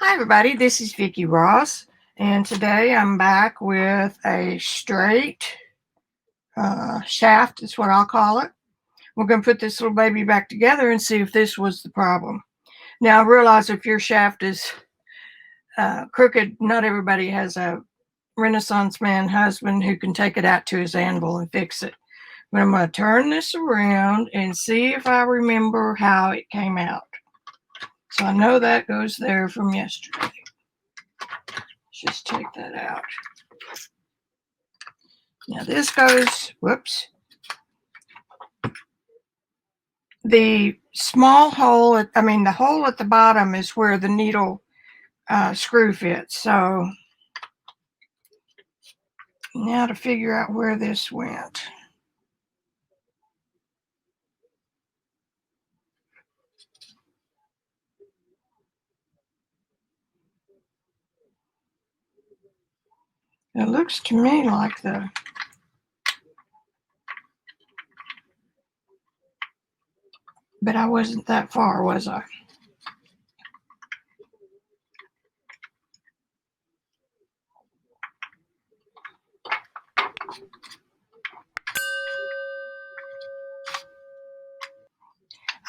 Hi everybody, this is Vicki Ross, and today I'm back with a straight shaft is what I'll call it. We're going to put this little baby back together and see if this was the problem. Now I realize if your shaft is crooked, not everybody has a Renaissance man husband who can take it out to his anvil and fix it. But I'm going to turn this around and see if I remember how it came out. So I know that goes there from yesterday. Just take that out. Now this goes, whoops. The small hole, the hole at the bottom is where the needle screw fits. So now to figure out where this went. It looks to me like but I wasn't that far, was I?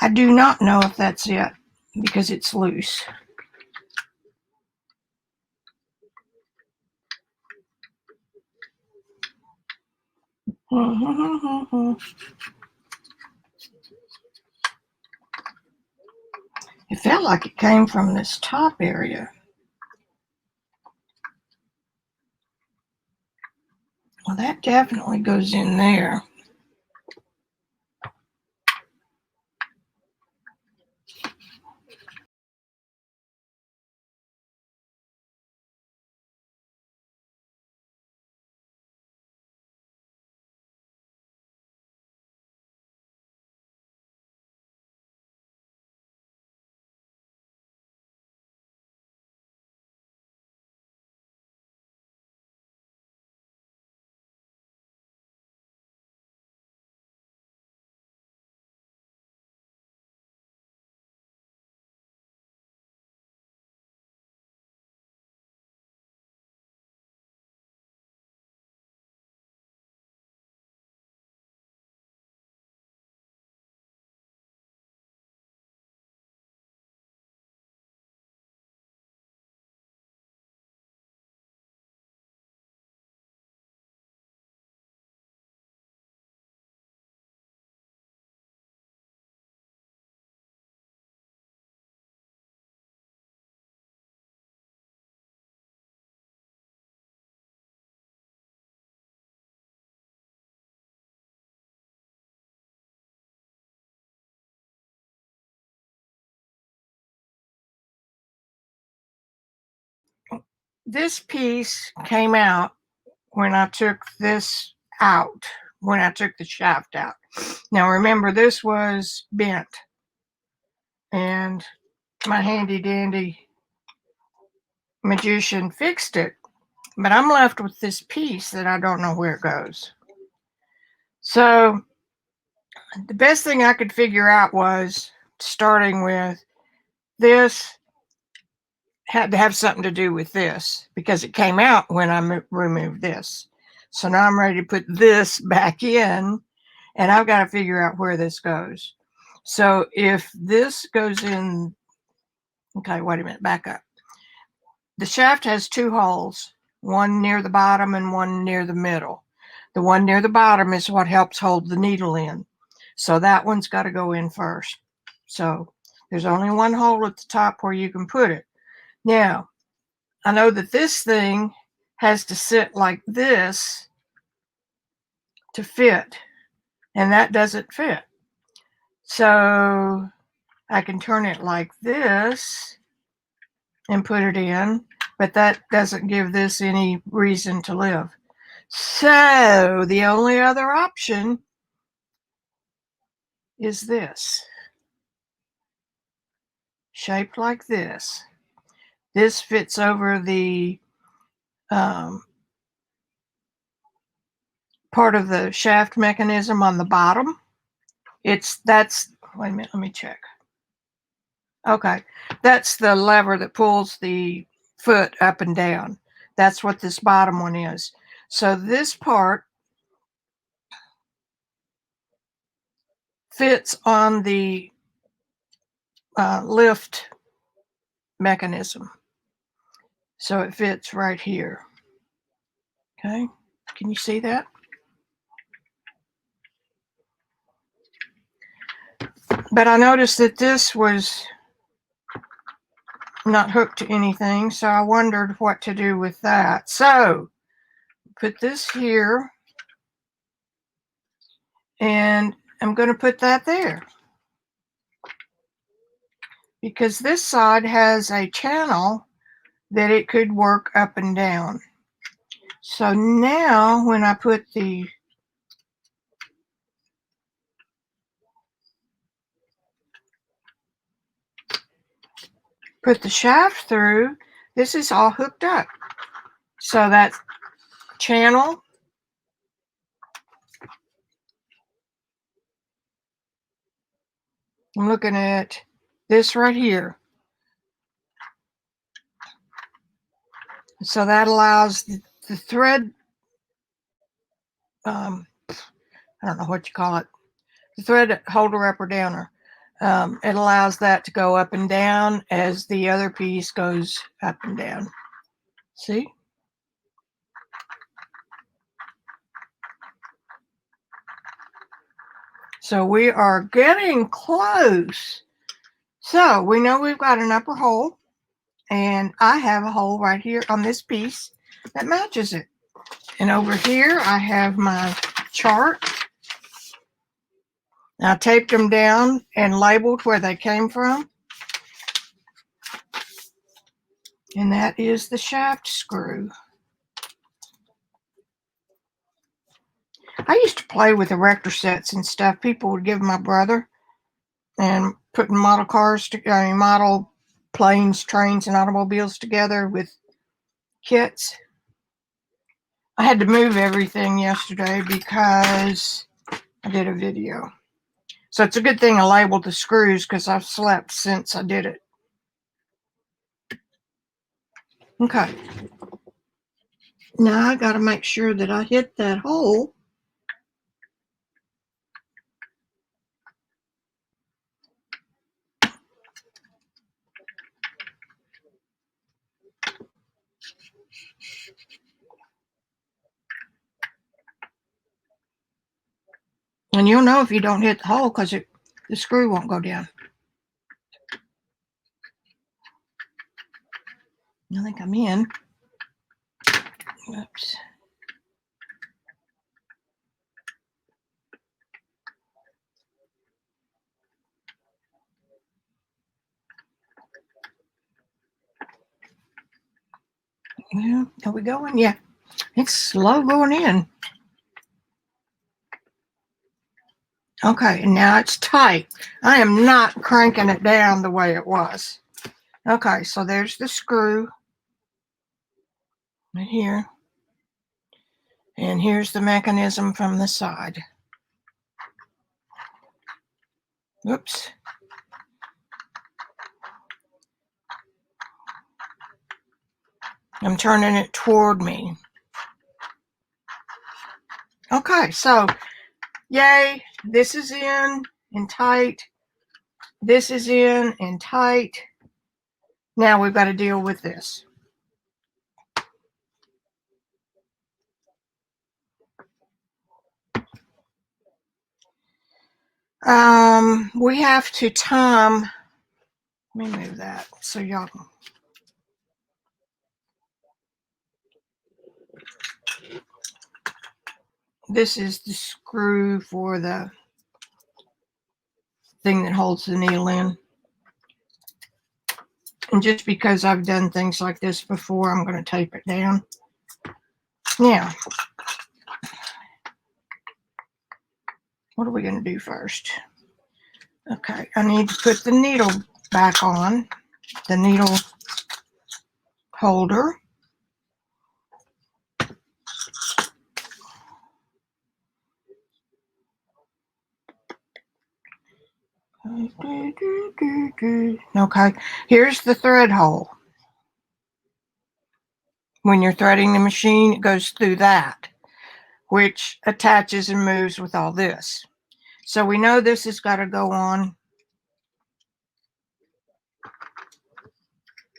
I do not know if that's it because it's loose. It felt like it came from this top area. Well, that definitely goes in there. This piece came out when I took this out, when I took the shaft out. Now remember, this was bent, and my handy dandy magician fixed it, but I'm left with this piece that I don't know where it goes. So the best thing I could figure out was, starting with this, had to have something to do with this because it came out when I removed this. So now I'm ready to put this back in, and I've got to figure out where this goes. So if this goes in, okay, wait a minute, back up. The shaft has two holes, one near the bottom and one near the middle. The one near the bottom is what helps hold the needle in. So that one's got to go in first. So there's only one hole at the top where you can put it. Now, I know that this thing has to sit like this to fit, and that doesn't fit. So I can turn it like this and put it in, but that doesn't give this any reason to live. So the only other option is this, shaped like this. This fits over the part of the shaft mechanism on the bottom. That's, wait a minute, let me check. Okay, that's the lever that pulls the foot up and down. That's what this bottom one is. So this part fits on the lift mechanism. So it fits right here. Okay, can you see that? But I noticed that this was not hooked to anything, so I wondered what to do with that. So put this here, and I'm going to put that there because this side has a channel that it could work up and down. So now when I put the shaft through, this is all hooked up. So that channel, I'm looking at this right here. So that allows the thread, I don't know what you call it, the thread holder up or downer. It allows that to go up and down as the other piece goes up and down. See? So we are getting close. So we know we've got an upper hole, and I have a hole right here on this piece that matches it. And over here I have my chart. I taped them down and labeled where they came from. And that is the shaft screw. I used to play with erector sets and stuff. People would give my brother and putting model cars, model planes, trains, and automobiles together with kits. I had to move everything yesterday because I did a video. So it's a good thing I labeled the screws because I've slept since I did it. Okay. Now I got to make sure that I hit that hole. And you'll know if you don't hit the hole because the screw won't go down. I think I'm in. Oops. Yeah, are we going? Yeah. It's slow going in. Okay, and now it's tight. I am not cranking it down the way it was. Okay, so there's the screw right here. And here's the mechanism from the side. Oops. I'm turning it toward me. Okay, so yay, this is in and tight. This is in and tight. Now we've got to deal with this. We have to time. Let me move that so y'all can. This is the screw for the thing that holds the needle in. And just because I've done things like this before, I'm going to tape it down. Now, what are we going to do first? Okay, I need to put the needle back on, the needle holder. Okay, here's the thread hole. When you're threading the machine, it goes through that, which attaches and moves with all this. So we know this has got to go on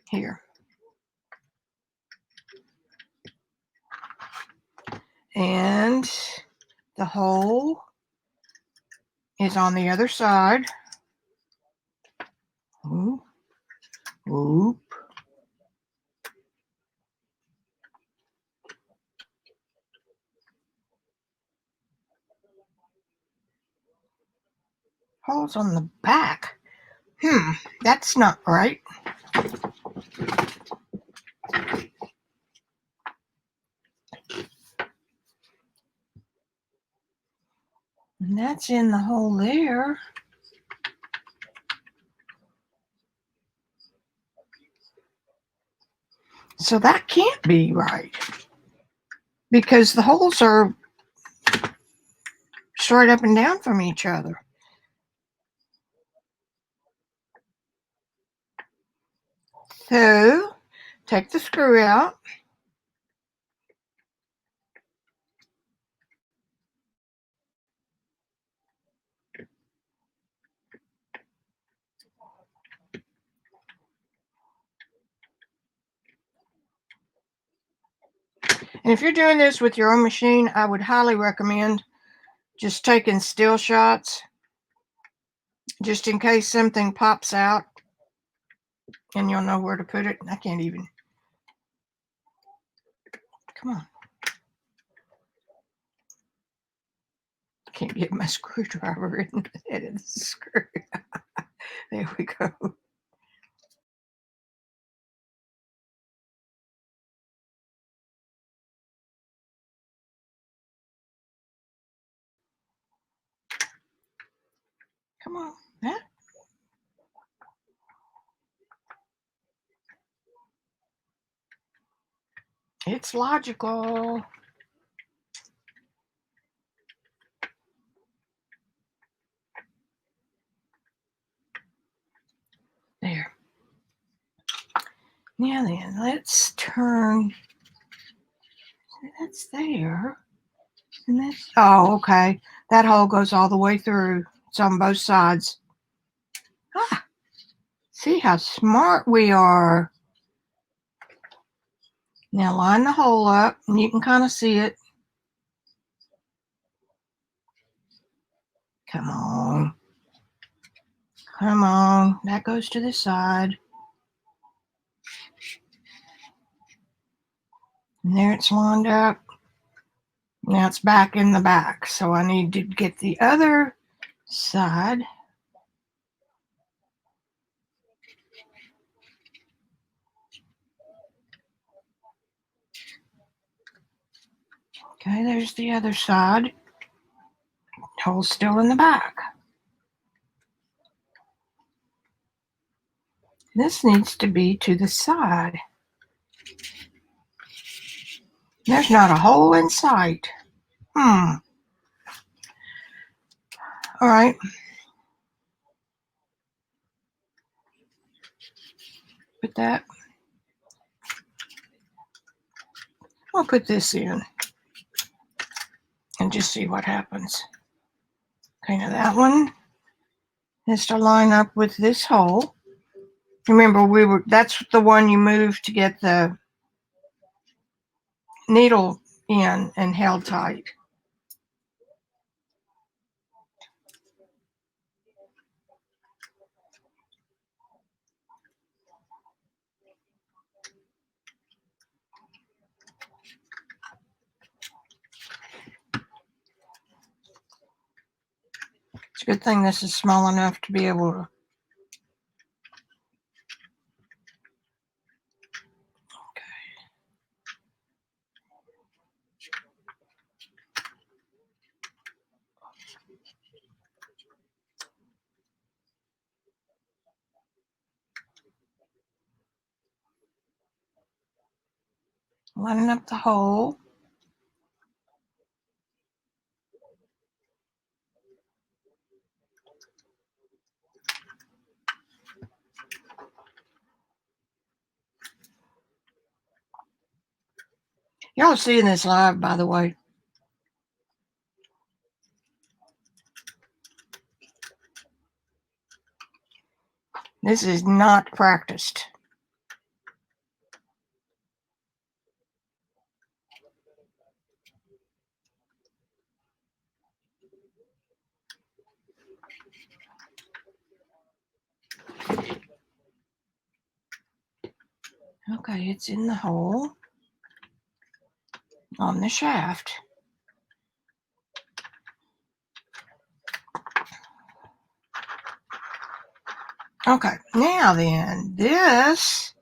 here. And the hole is on the other side. Whoop, whoop. Holes on the back. That's not right. And that's in the hole there. So that can't be right, because the holes are straight up and down from each other. So take the screw out. And if you're doing this with your own machine, I would highly recommend just taking still shots, just in case something pops out and you'll know where to put it. I can't even. Come on. Can't get my screwdriver in the head of the screw. There we go. Come on. Huh? It's logical. There. Now then, let's turn. That's there. And that's, oh, okay. That hole goes all the way through. It's on both sides. Ah, see how smart we are. Now line the hole up, and you can kind of see it. Come on. Come on. That goes to the side. And there it's lined up. Now it's back in the back. So I need to get the other side. Okay, there's the other side. Hole's still in the back. This needs to be to the side. There's not a hole in sight. All right. Put that. I'll put this in and just see what happens. Okay, now that one has to line up with this hole. Remember, that's the one you moved to get the needle in and held tight. It's a good thing this is small enough to be able to. Lining up the hole. Y'all seeing this live, by the way? This is not practiced. Okay, it's in the hole on the shaft. Okay, now then, this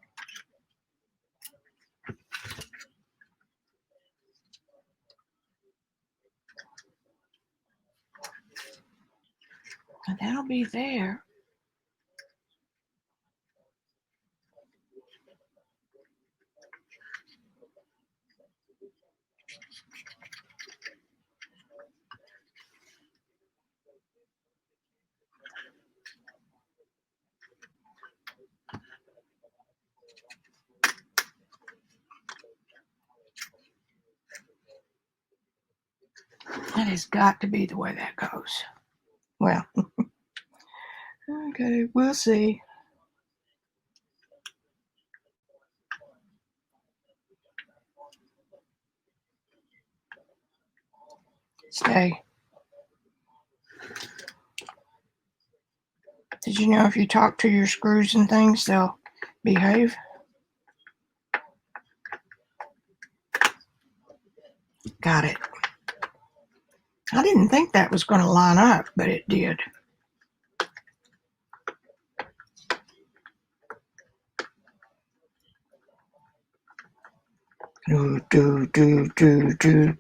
that'll be there. That has got to be the way that goes. Well, okay, we'll see. Stay. Did you know if you talk to your screws and things, they'll behave? Got it. I didn't think that was going to line up, but it did. Do.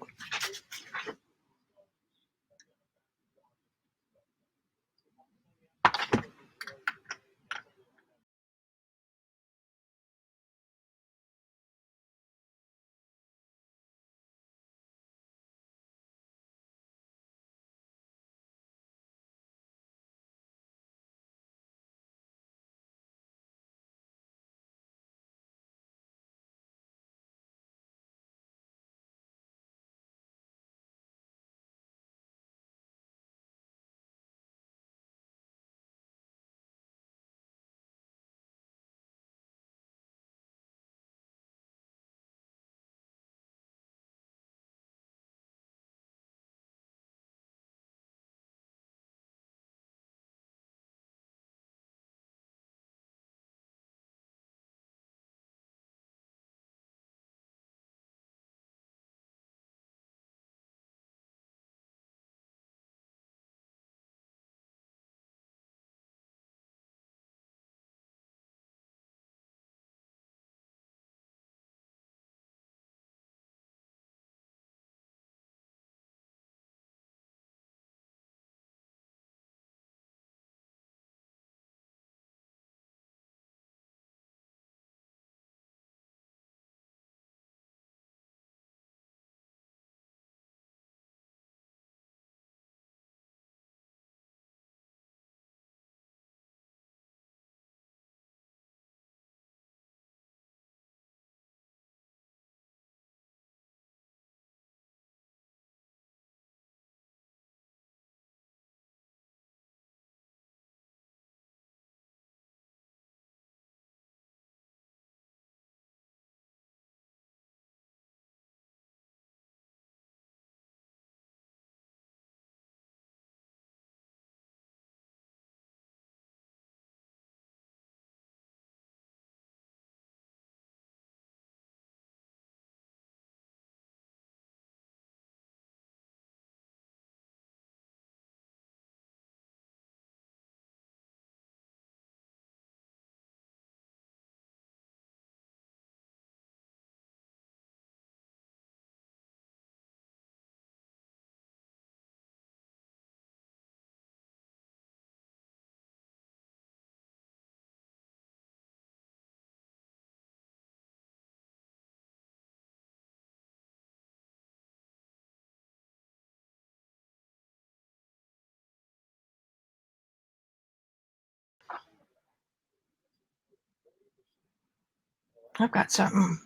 I've got something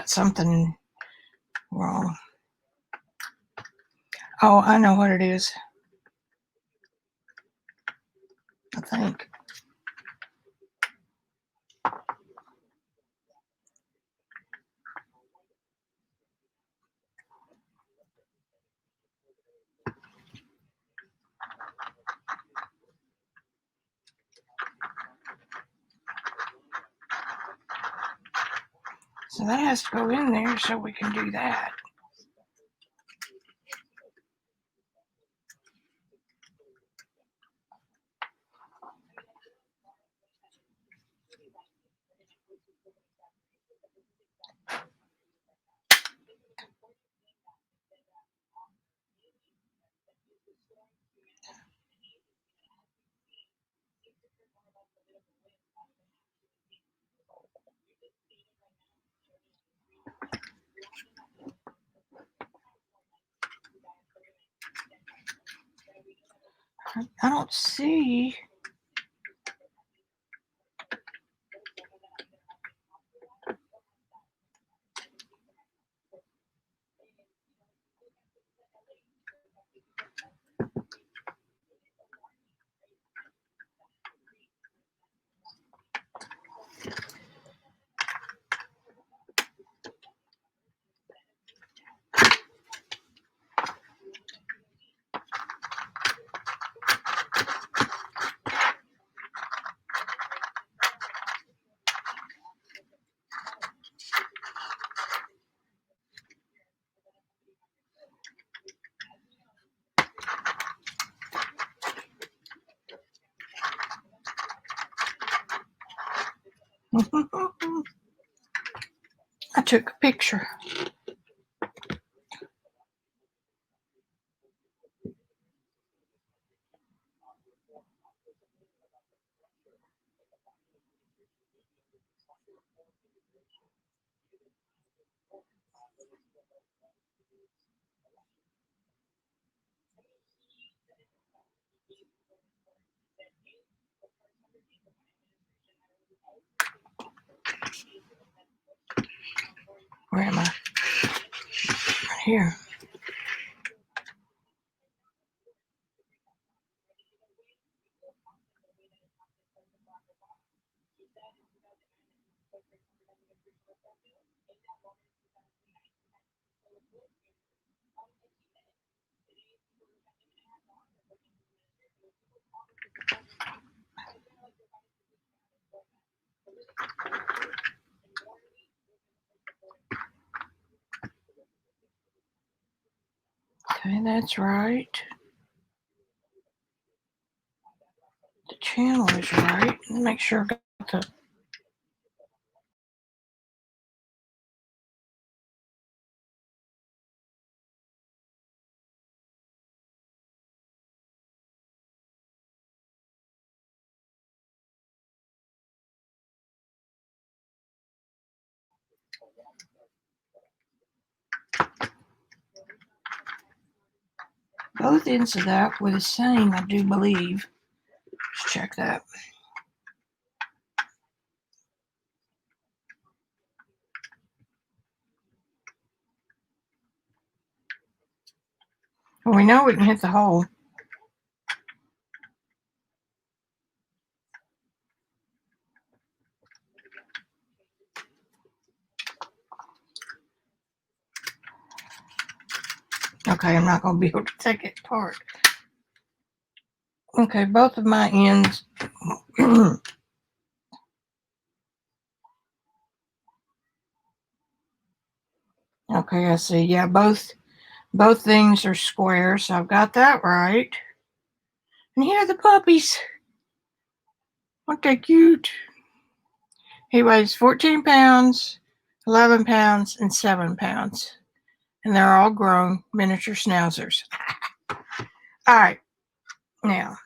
got something wrong. Oh, I know what it is. I think. So that has to go in there so we can do that. I don't see. I took a picture. Where am I? Right here. Okay, that's right. The channel is right. Make sure I got the. Both ends of that were the same, I do believe. Let's check that. Well, we know we can hit the hole. Okay, I'm not going to be able to take it apart. Okay, both of my ends. Okay, I see. Yeah, both things are square, so I've got that right. And here are the puppies. Aren't they cute? He weighs 14 pounds, 11 pounds, and 7 pounds. And they're all grown miniature schnauzers. All right, now.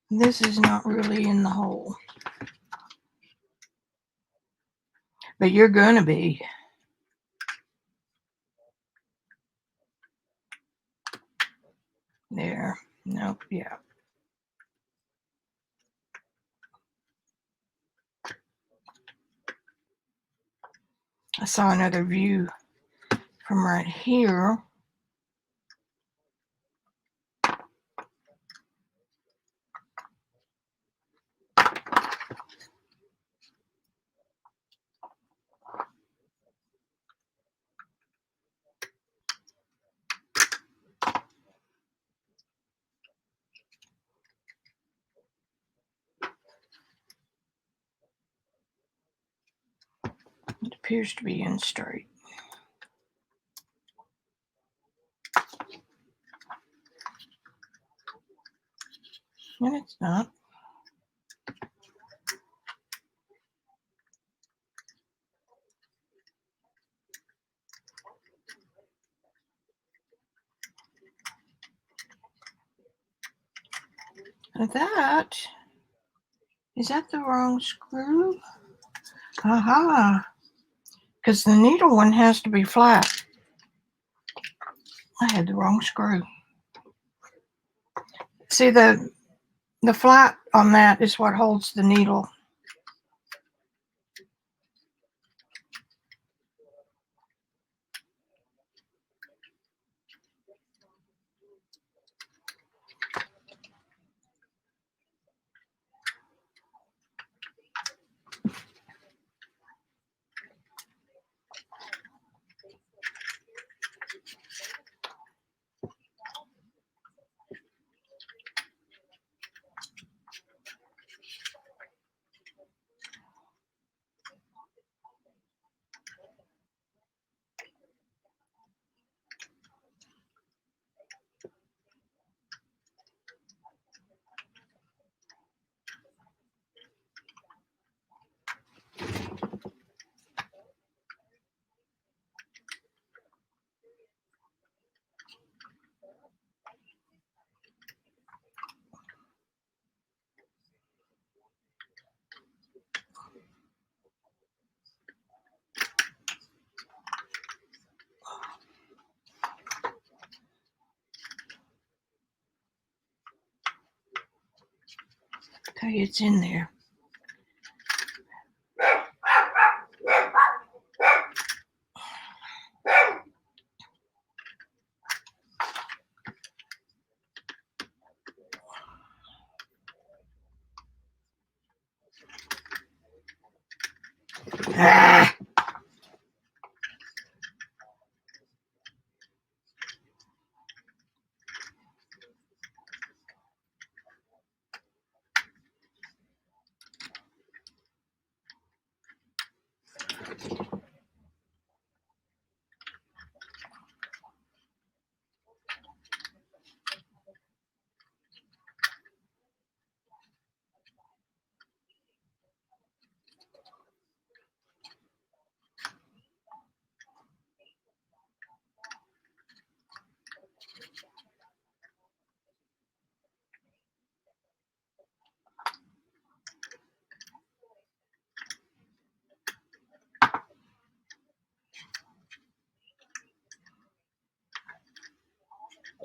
This is not really in the hole. But you're going to be. There. Nope, yeah. I saw another view from right here. It appears to be in straight. And it's not. That, is that the wrong screw? Aha. Because the needle one has to be flat. I had the wrong screw. See, the flat on that is what holds the needle. Okay, it's in there. Ah.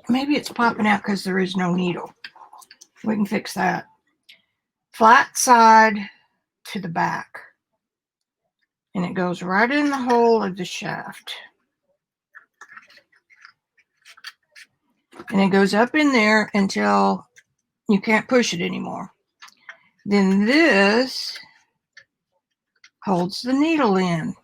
Maybe it's popping out because there is no needle. We can fix that. Flat side to the back. And it goes right in the hole of the shaft. And it goes up in there until you can't push it anymore. Then this holds the needle in.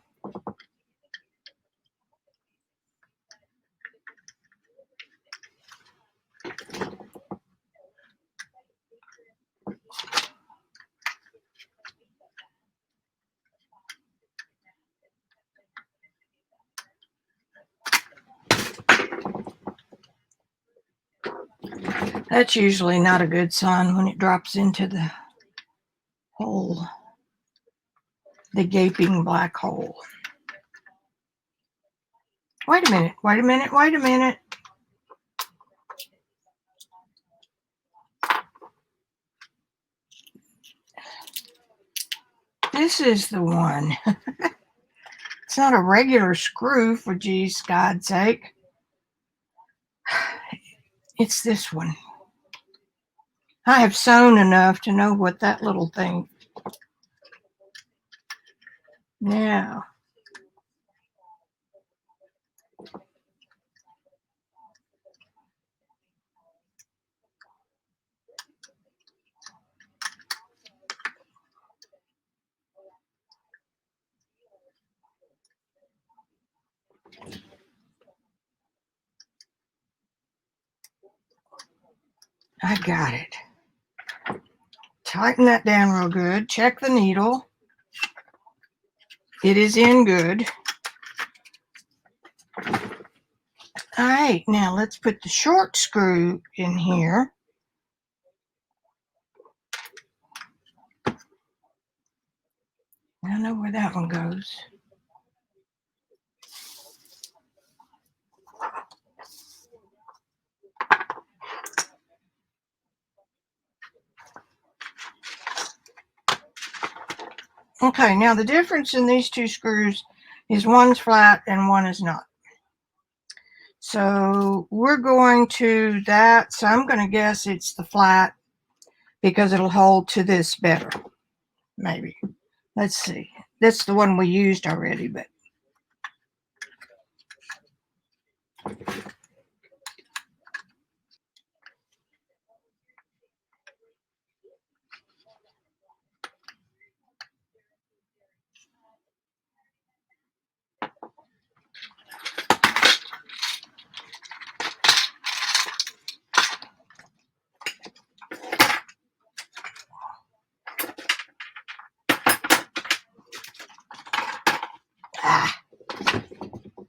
That's usually not a good sign when it drops into the hole, the gaping black hole. Wait a minute, wait a minute, wait a minute. This is the one. It's not a regular screw, for geez, God's sake. It's this one. I have sewn enough to know what that little thing. Now, I got it. Tighten that down real good. Check the needle. It is in good. All right, now let's put the short screw in here. I know where that one goes. Okay, now the difference in these two screws is one's flat and one is not. So we're going to that. So I'm going to guess it's the flat because it'll hold to this better. Maybe. Let's see. That's the one we used already, but.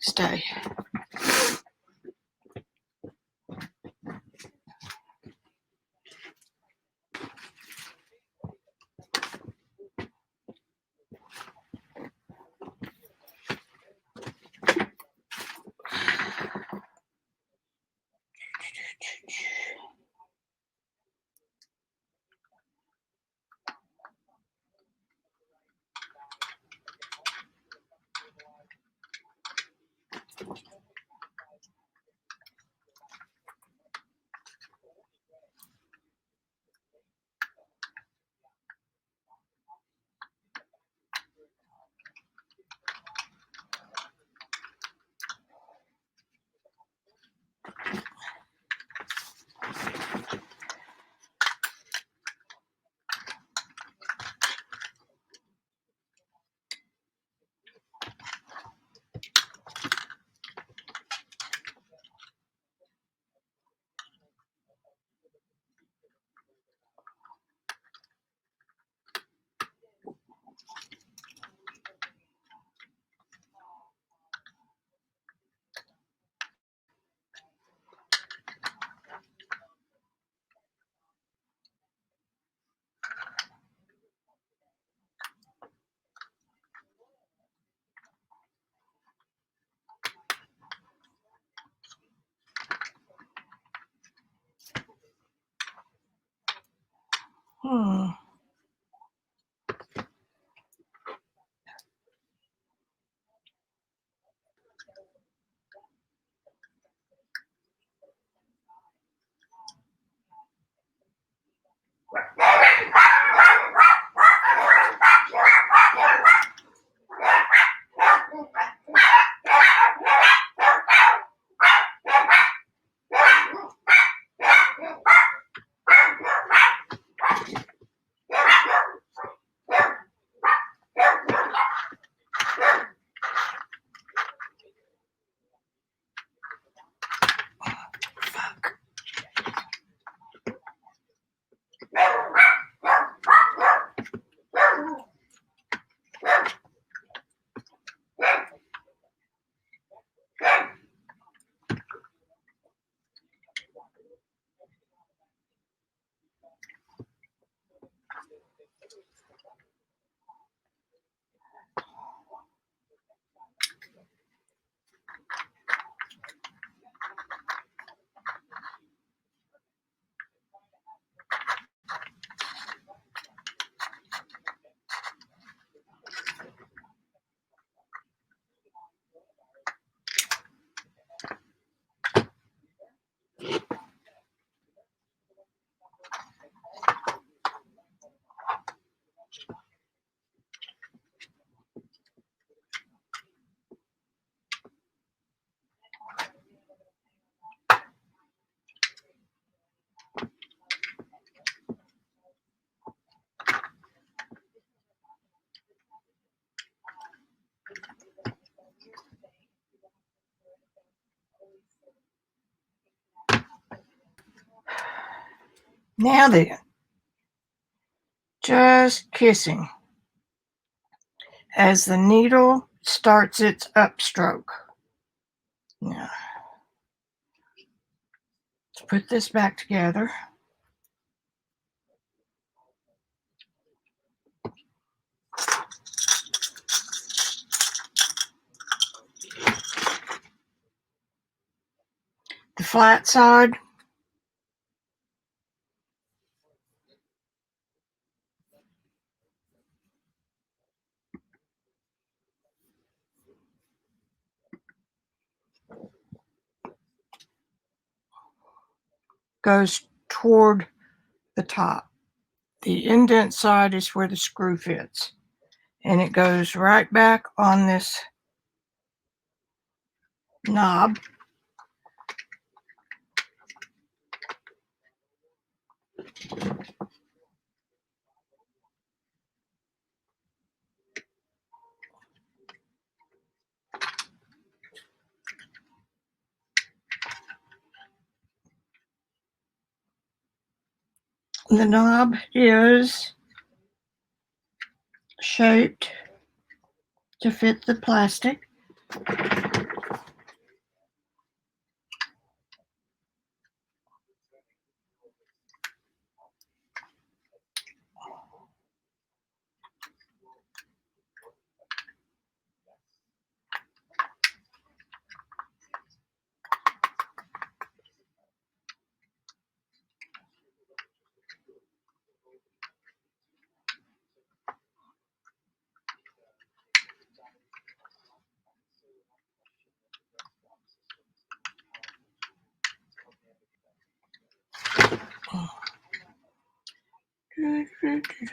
Stay. Hmm. Now then, just kissing as the needle starts its upstroke. Now, let's put this back together. The flat side, goes toward the top. The indent side is where the screw fits, and it goes right back on this knob. The knob is shaped to fit the plastic.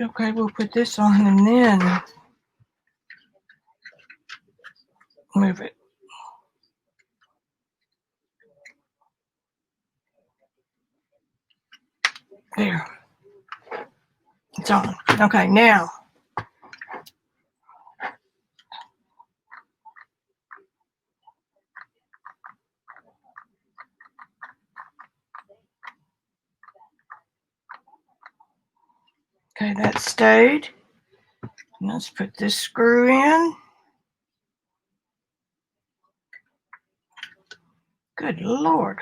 Okay, we'll put this on and then move it. There. It's on. Okay, now okay, that stayed. Let's put this screw in. Good Lord.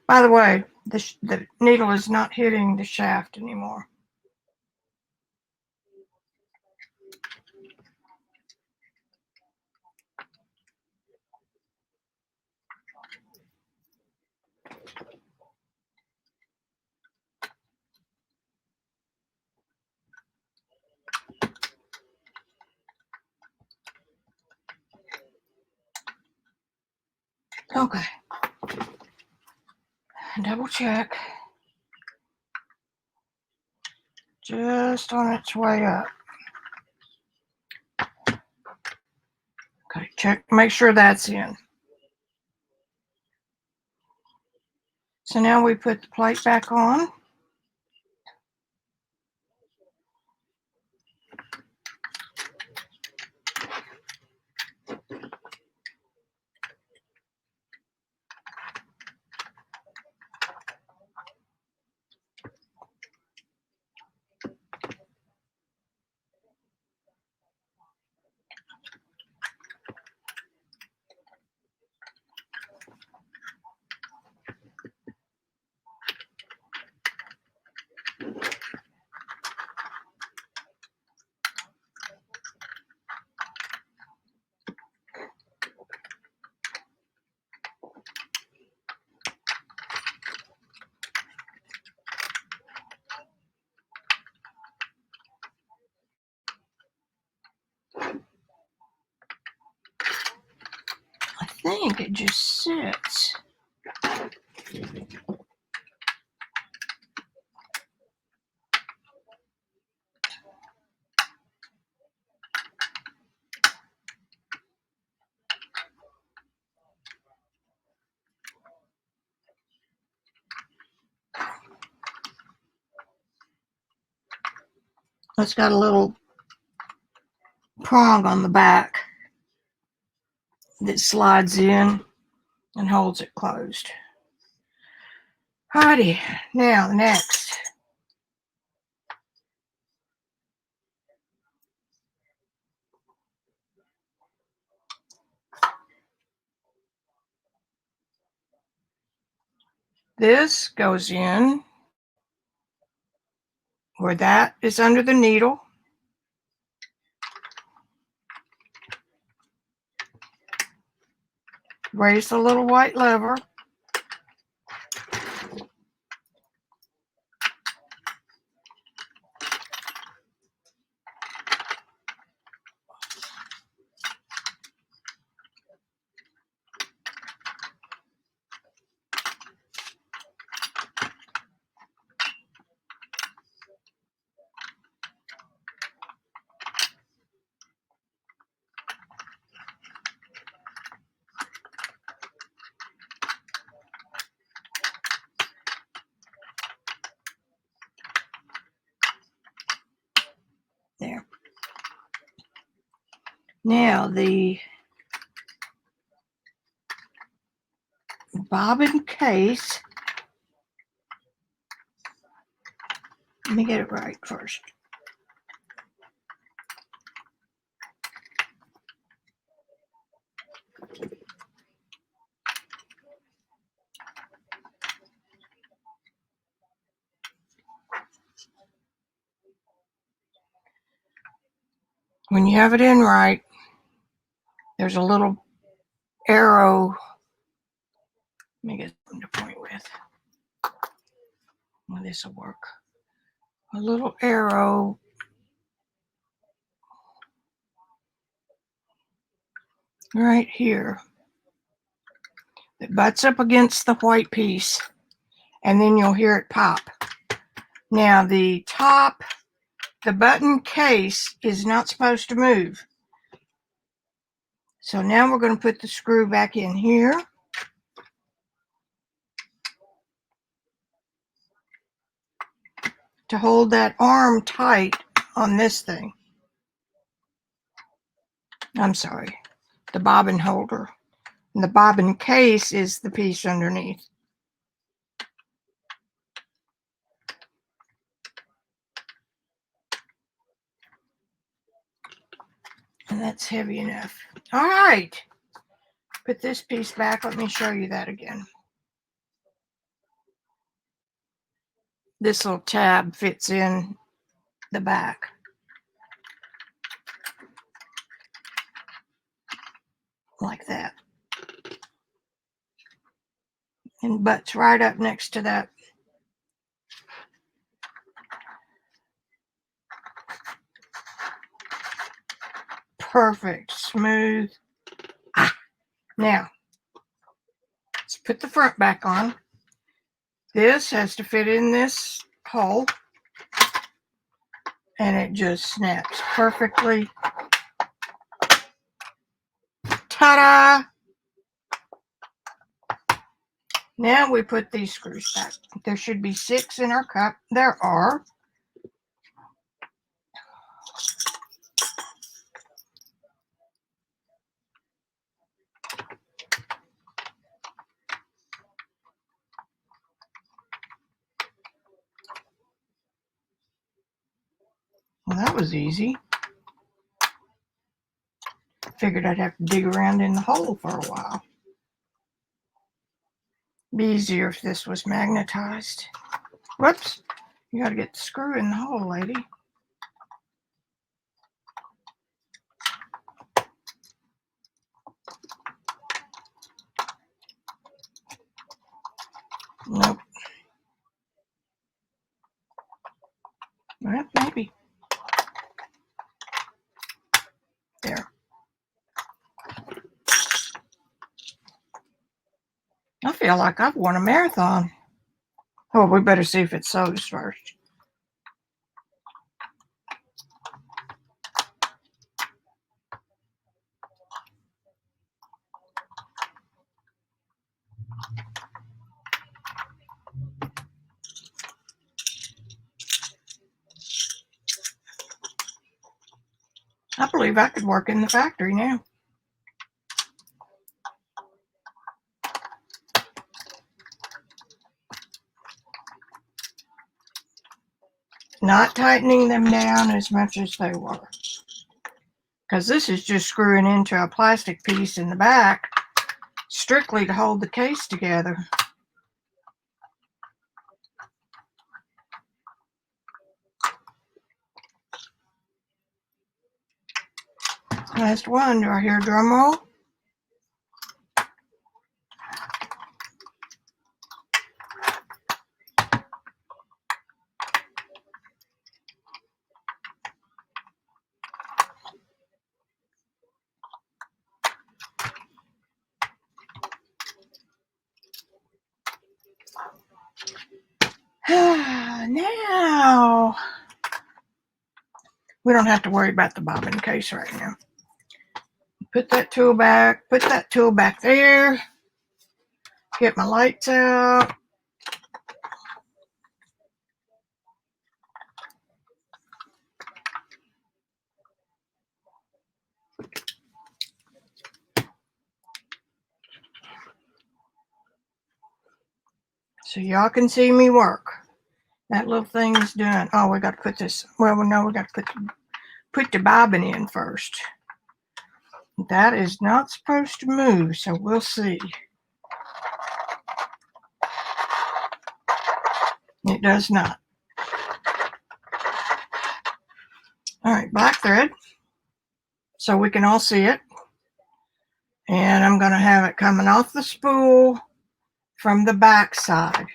By the way, the needle is not hitting the shaft anymore. Okay. Double check. Just on its way up. Okay, check, make sure that's in. So now we put the plate back on. I think it just sits. It's got a little prong on the back that slides in and holds it closed. Alrighty, now next. This goes in where that is under the needle. Raise the little white lever. There. Now the bobbin case. Let me get it right first. When you have it in right, there's a little arrow. Let me get something to point with. Well, this will work. A little arrow right here that butts up against the white piece, and then you'll hear it pop. Now the top, the button case is not supposed to move. So now we're going to put the screw back in here. To hold that arm tight on this thing. I'm sorry, the bobbin holder. And the bobbin case is the piece underneath. And that's heavy enough. All right. Put this piece back. Let me show you that again. This little tab fits in the back. Like that. And butts right up next to that. Perfect. Smooth. Now, let's put the front back on. This has to fit in this hole. And it just snaps perfectly. Ta-da! Now we put these screws back. There should be 6 in our cup. There are. Well, that was easy. Figured I'd have to dig around in the hole for a while. Be easier if this was magnetized. Whoops. You gotta get the screw in the hole, lady. Nope. Well, maybe. There. I feel like I've won a marathon. Oh, we better see if it sews first. I believe I could work in the factory now. Not tightening them down as much as they were, because this is just screwing into a plastic piece in the back strictly to hold the case together. Last one. Do I hear a drum roll? Now, we don't have to worry about the bobbin case right now. Put that tool back there. Get my lights out. So y'all can see me work. That little thing is done. Oh, we got to put this. Well, no, we got to put the bobbin in first. That is not supposed to move, so we'll see. It does not. All right, black thread, so we can all see it. And I'm going to have it coming off the spool from the back side.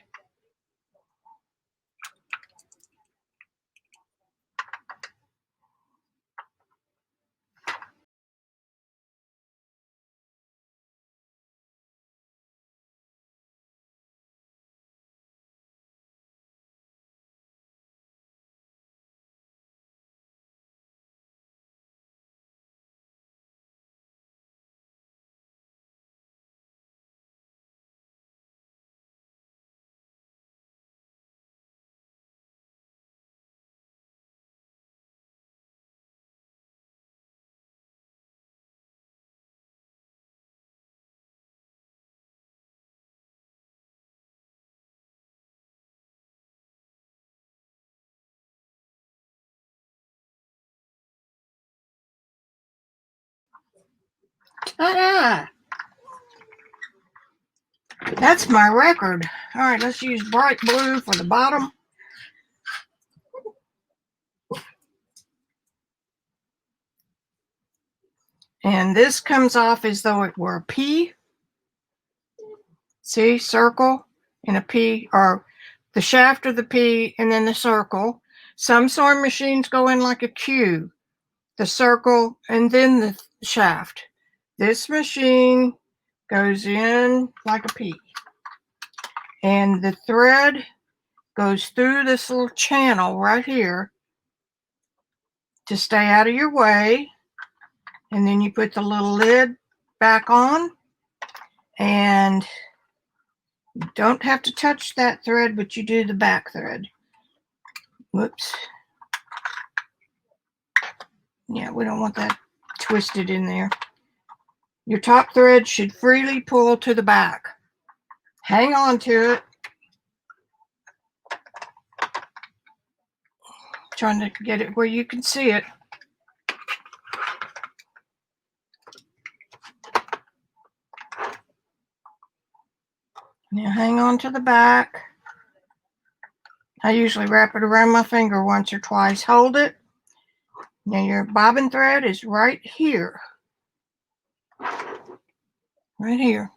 Ta-da! That's my record. All right, let's use bright blue for the bottom. And this comes off as though it were a P. See, circle and a P, or the shaft of the P and then the circle. Some sewing machines go in like a Q, the circle and then the shaft. This machine goes in like a P. And the thread goes through this little channel right here to stay out of your way. And then you put the little lid back on, and you don't have to touch that thread, but you do the back thread. Whoops. Yeah, we don't want that twisted in there. Your top thread should freely pull to the back. Hang on to it. Trying to get it where you can see it. Now hang on to the back. I usually wrap it around my finger once or twice. Hold it. Now your bobbin thread is right here. Right here.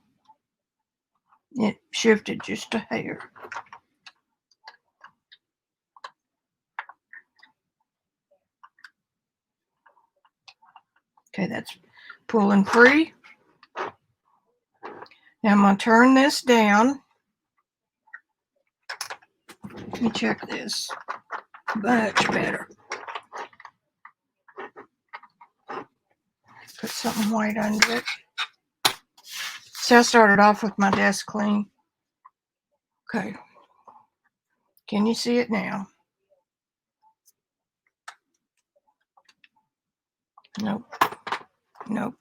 It shifted just a hair. Okay, that's pulling free. Now I'm going to turn this down. Let me check this. Much better. Put something white under it. See, I started off with my desk clean. Okay. Can you see it now? Nope. Nope.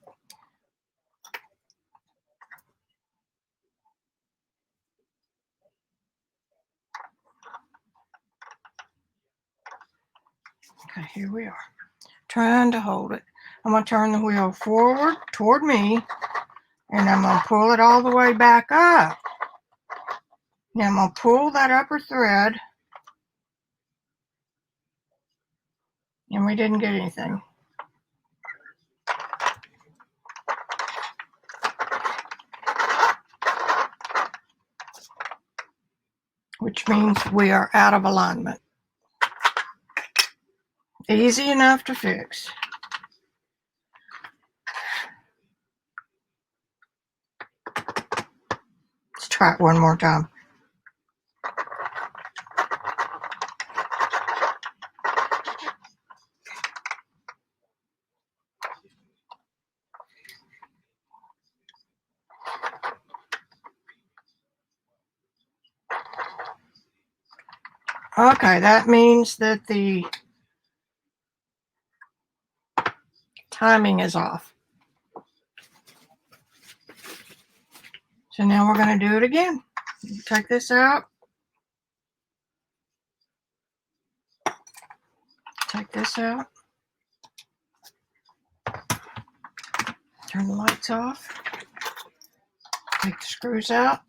Okay, here we are. Trying to hold it. I'm going to turn the wheel forward toward me, and I'm going to pull it all the way back up. Now I'm going to pull that upper thread, and we didn't get anything. Which means we are out of alignment. Easy enough to fix. Let's try it one more time. Okay, that means that the timing is off. So now we're going to do it again. Take this out. Take this out. Turn the lights off. Take the screws out.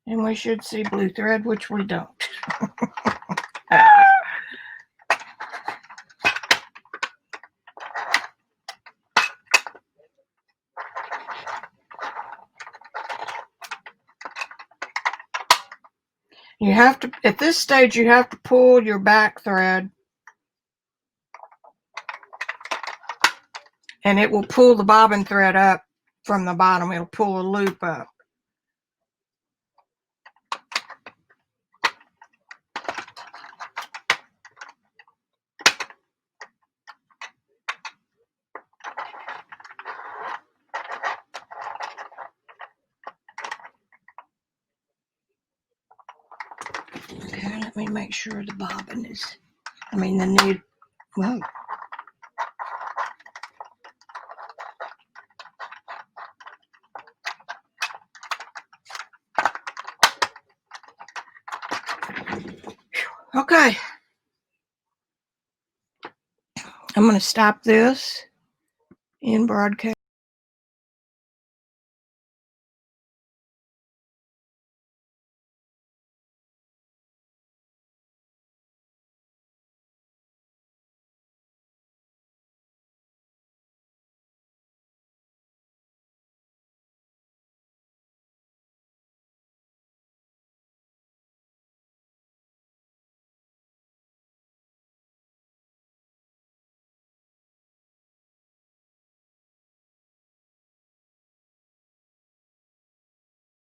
And we should see blue thread, which we don't. You have to, at this stage, you have to pull your back thread, and it will pull the bobbin thread up from the bottom. It'll pull a loop up. Okay, let me make sure the bobbin is, the needle, whoa. Okay. I'm going to stop this in broadcast.